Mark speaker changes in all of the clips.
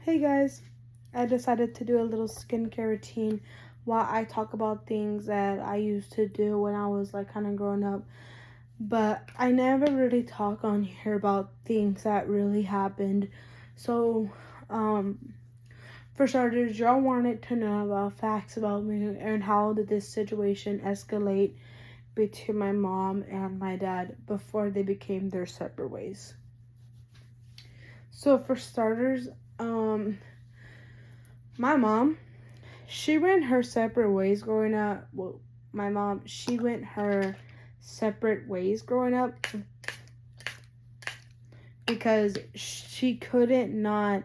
Speaker 1: Hey guys, I decided to do a little skincare routine while I talk about things that I used to do when I was like kind of growing up. But I never really talk on here about things that really happened. So, um, for starters, y'all wanted to know about facts about me and how did this situation escalate between my mom and my dad before they became their separate ways. So, for starters, um, my mom she went her separate ways growing up. Well, my mom, she went her separate ways growing up because she couldn't not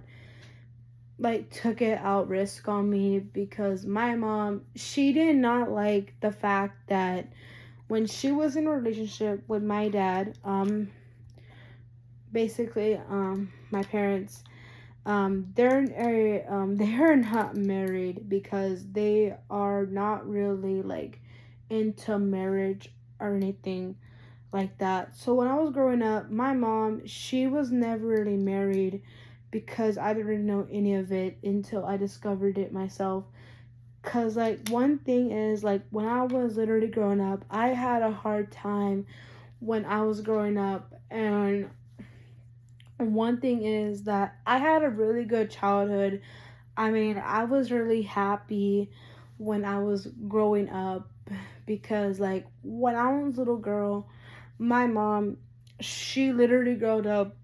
Speaker 1: like took it out risk on me because my mom, she did not like the fact that when she was in a relationship with my dad, basically my parents they're not married because they are not really like into marriage or anything like that. So when I was growing up, my mom, she was never really married because I didn't really know any of it until I discovered it myself. Cause like one thing is like when I was literally growing up, I had a hard time when I was growing up, and one thing is that I had a really good childhood. I mean, I was really happy when I was growing up because, like, when I was a little girl, my mom, she literally grew up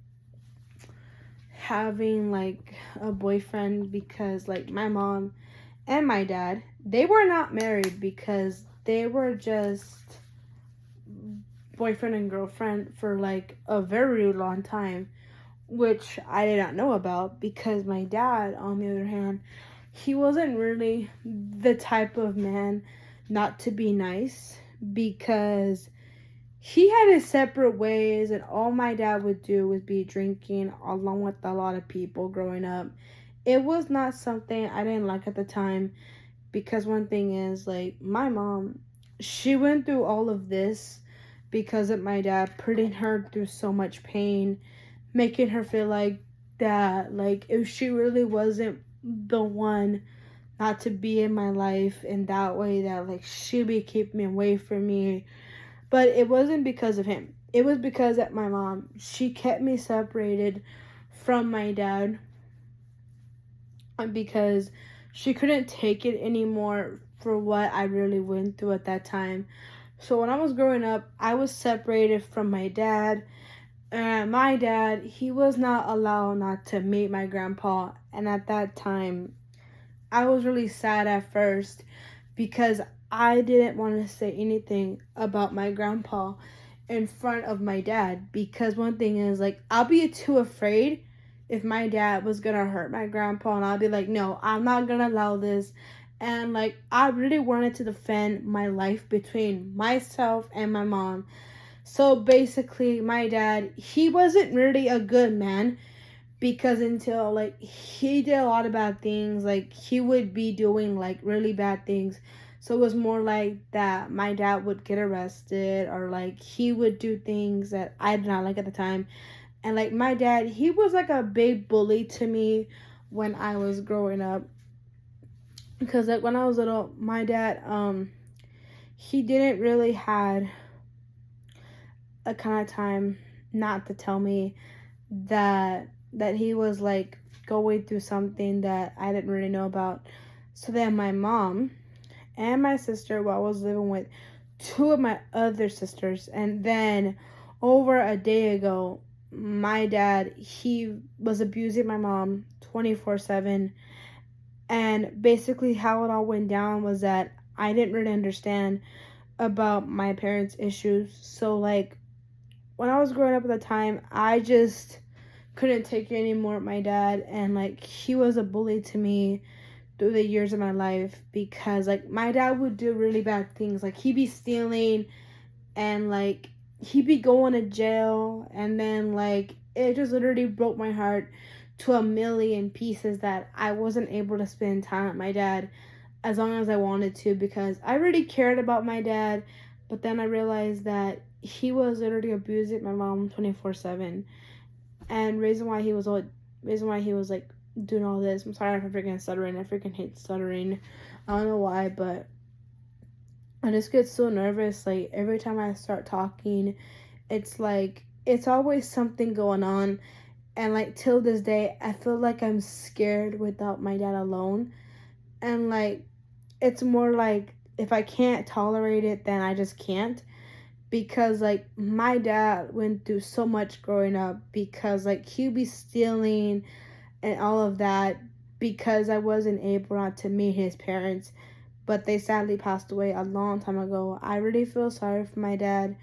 Speaker 1: having like a boyfriend because, like, my mom and my dad, they were not married because they were just boyfriend and girlfriend for like a very long time, which I did not know about because my dad, on the other hand, he wasn't really the type of man not to be nice because he had his separate ways, and all my dad would do was be drinking along with a lot of people growing up. It was not something I didn't like at the time because one thing is, like, my mom, she went through all of this because of my dad putting her through so much pain, making her feel like that, like, if she really wasn't the one not to be in my life in that way, that like she'd be keeping me away from me. But it wasn't because of him. It was because that my mom, she kept me separated from my dad because she couldn't take it anymore for what I really went through at that time. So when I was growing up, I was separated from my dad. And my dad, he was not allowed not to meet my grandpa. And at that time, I was really sad at first because I didn't want to say anything about my grandpa in front of my dad. Because one thing is, like, I'll be too afraid if my dad was gonna hurt my grandpa, and I'll be like, no, I'm not gonna allow this. And like, I really wanted to defend my life between myself and my mom. So basically, my dad, he wasn't really a good man because until like he did a lot of bad things, like he would be doing like really bad things. So it was more like that my dad would get arrested, or like he would do things that I did not like at the time. And like my dad, he was like a big bully to me when I was growing up because like when I was little, my dad he didn't really had a kind of time not to tell me that he was like going through something that I didn't really know about. So then my mom and my sister, well, I was living with two of my other sisters, and then over a day ago, my dad, he was abusing my mom 24/7. And basically how it all went down was that I didn't really understand about my parents' issues. So like when I was growing up at the time, I just couldn't take it anymore with my dad, and like he was a bully to me through the years of my life because like my dad would do really bad things, like he'd be stealing, and like he'd be going to jail, and then like it just literally broke my heart to a million pieces that I wasn't able to spend time with my dad as long as I wanted to because I really cared about my dad. But then I realized that he was literally abusing my mom 24/7, and reason why he was like doing all this. I'm sorry if I'm freaking stuttering. I freaking hate stuttering. I don't know why, but I just get so nervous. Like, every time I start talking, it's like, it's always something going on. And, like, till this day, I feel like I'm scared without my dad alone. And, like, it's more like, if I can't tolerate it, then I just can't. Because, like, my dad went through so much growing up, because, like, he'd be stealing and all of that, because I wasn't able not to meet his parents, but they sadly passed away a long time ago. I really feel sorry for my dad,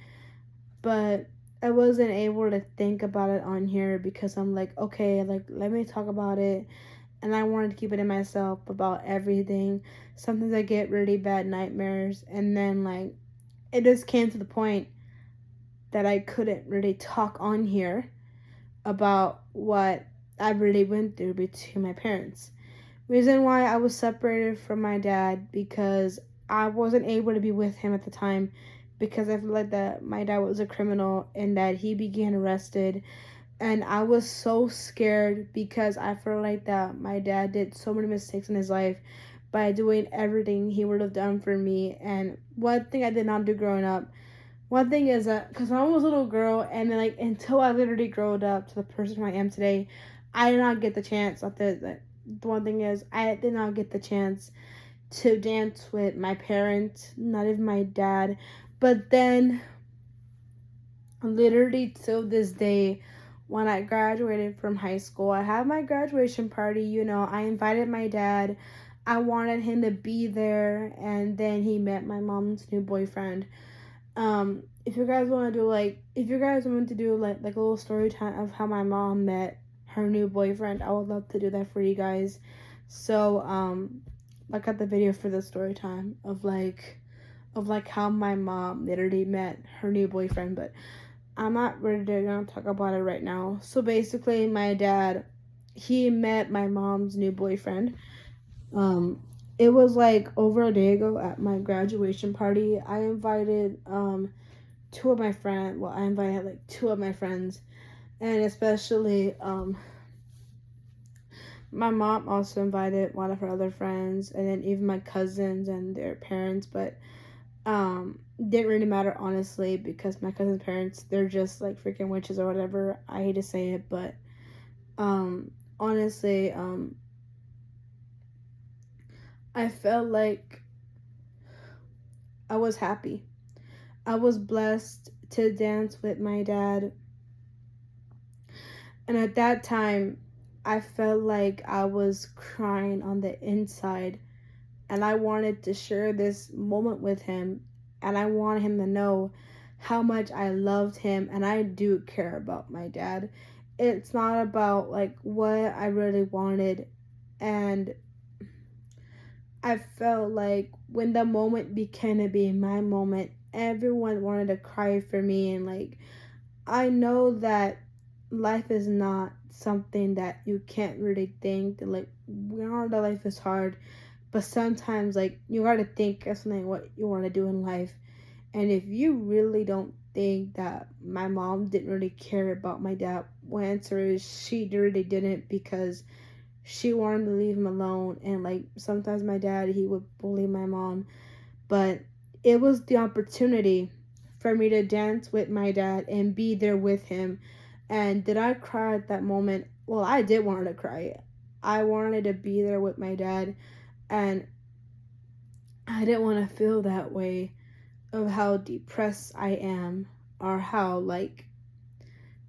Speaker 1: but I wasn't able to think about it on here, because I'm like, okay, like, let me talk about it. And I wanted to keep it in myself about everything. Sometimes I get really bad nightmares, and then, like, it just came to the point that I couldn't really talk on here about what I really went through between my parents. Reason why I was separated from my dad, because I wasn't able to be with him at the time, because I feel like that my dad was a criminal and that he began arrested, and I was so scared, because I felt like that my dad did so many mistakes in his life by doing everything he would have done for me. And one thing I did not do growing up, one thing is that, because I was a little girl, and then, like, until I literally growed up to the person I am today, I did not get the chance. The one thing is, I did not get the chance to dance with my parents, not even my dad. But then, literally till this day, when I graduated from high school, I had my graduation party. I invited my dad. I wanted him to be there, and then he met my mom's new boyfriend. If you guys want to do like a little story time of how my mom met her new boyfriend, I would love to do that for you guys. So I got the video for the story time of how my mom literally met her new boyfriend, but I'm not ready to talk about it right now. So basically, my dad, he met my mom's new boyfriend. It was like over a day ago at my graduation party. I invited two of my friends. Well, I invited like two of my friends, and especially my mom also invited one of her other friends, and then even my cousins and their parents. But didn't really matter, honestly, because my cousin's parents, they're just like freaking witches or whatever. I hate to say it, but honestly, I felt like I was happy. I was blessed to dance with my dad. And at that time, I felt like I was crying on the inside. And I wanted to share this moment with him. And I wanted him to know how much I loved him. And I do care about my dad. It's not about like what I really wanted. And I felt like when the moment became to be my moment, everyone wanted to cry for me. And like, I know that life is not something that you can't really think. Like, we know that life is hard, but sometimes like you gotta think of something what you want to do in life. And if you really don't think that my mom didn't really care about my dad, my answer is she really didn't, because she wanted to leave him alone. And like, sometimes my dad, he would bully my mom, but it was the opportunity for me to dance with my dad and be there with him. And did I cry at that moment? Well, I did want to cry. I wanted to be there with my dad, and I didn't want to feel that way of how depressed I am, or how like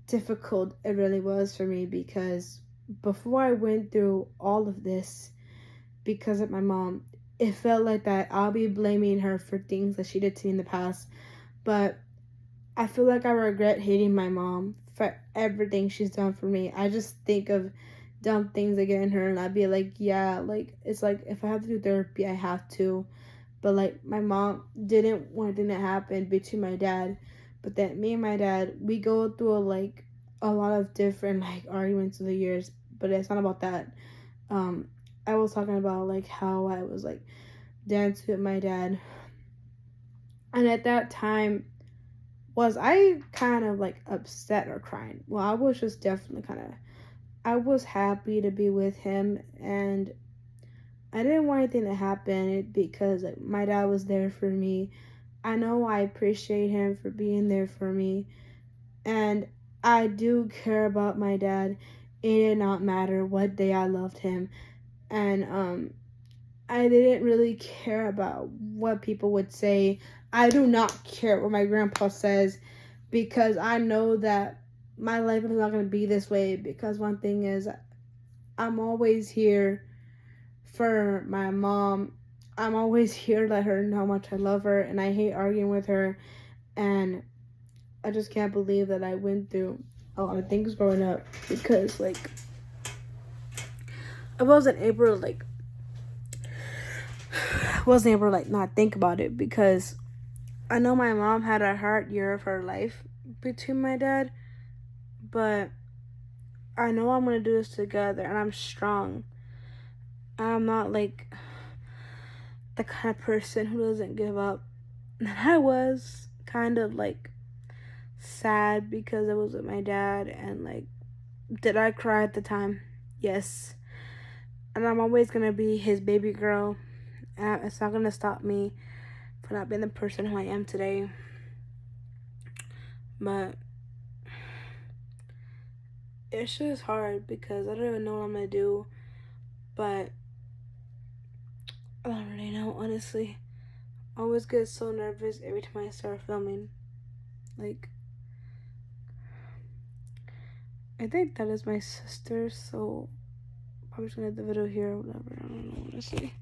Speaker 1: difficult it really was for me, because before I went through all of this because of my mom, it felt like that I'll be blaming her for things that she did to me in the past. But I feel like I regret hating my mom for everything she's done for me. I just think of dumb things again her, and I'd be like, yeah, like, it's like if I have to do therapy, I have to. But like, my mom didn't want anything to happen between my dad. But then me and my dad, we go through a lot of different like arguments of the years. But it's not about that. I was talking about like how I was like dancing with my dad, and at that time, was I kind of like upset or crying? Well, I was just definitely kind of I was happy to be with him, and I didn't want anything to happen because like, my dad was there for me. I know I appreciate him for being there for me, and I do care about my dad. It did not matter what day I loved him, and I didn't really care about what people would say. I do not care what my grandpa says because I know that my life is not going to be this way. Because one thing is, I'm always here for my mom. I'm always here to let her know how much I love her, and I hate arguing with her. And I just can't believe that I went through a lot of things growing up because, like, I wasn't able to, not think about it because I know my mom had a hard year of her life between my dad, but I know I'm gonna do this together, and I'm strong. I'm not like the kind of person who doesn't give up. And I was kind of like sad because I was with my dad, and like, did I cry at the time? Yes. And I'm always gonna be his baby girl. And it's not gonna stop me from not being the person who I am today. But it's just hard because I don't even know what I'm gonna do. But I don't really know, honestly. I always get so nervous every time I start filming. Like, I think that is my sister, so I'm just gonna end the video here or whatever. I don't know, honestly.